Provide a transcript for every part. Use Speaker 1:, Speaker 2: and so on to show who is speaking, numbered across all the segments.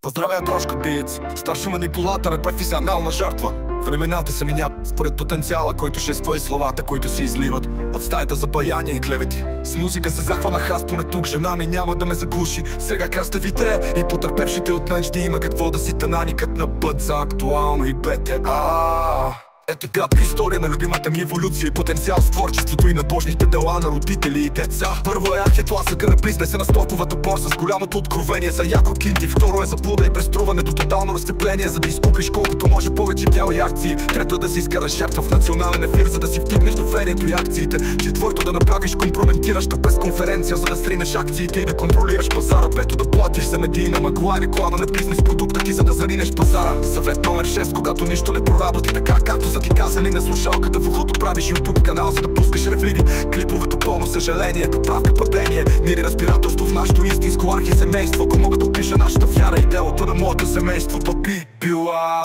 Speaker 1: Поздравя Трошко Биец, старши манипулатор е професионална жертва. Времената се менят според потенциала, който шества и словата, които се изливат от стаята за баяния и клевети. С музика се захванах аз, поне тук жена ми няма да ме заглуши. Сега краставите и потърпевшите от нъжди има какво да си тананикът на път за актуално и БТА. Ето кратка история на любимата ми еволюция и потенциал с творчеството и набожните дела на родители и деца. Първо е архетласъка на бизнеса на стоковата борса с голямото откровение за яко кинти. Второ е заблуда и преструването, тотално разцепление, за да изкупиш колкото може повече бяли акции. Трето е да си изкараш жертва в национален ефир, за да си втигнеш доверието и акциите. Четвърто да направиш компрометираща пресконференция, за да сринеш акциите и да контролираш пазара. Пето да платиш за медийна мъгла и реклама на бизнес продукта ти, за да заринеш пазара. Съвет номер 6, когато нищо не проработи така, както са ти казали на слушалката в ухото, правиш YouTube канал, за да пускаш ревливи клиповето пълно съжаление, поправка падение, мир и разбирателство в нашото истинско архисемейство. Ако мога да опиша нашата вяра и делото на моето семейство, то би била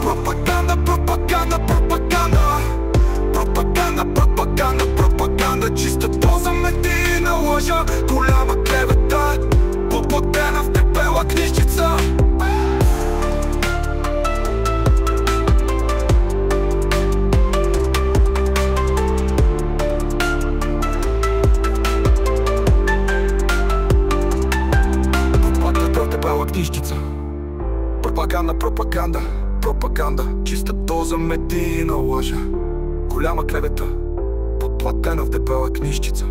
Speaker 1: пропаганда, пропаганда, пропаганда, пропаганда, пропаганда, пропаганда, чиста доза медийна лъжа, голяма клевета, поплатена в дебела книжчица. Книжчица. Пропаганда, пропаганда, пропаганда, чиста доза медийна лъжа, голяма клевета, подплатена в дебела книжчица.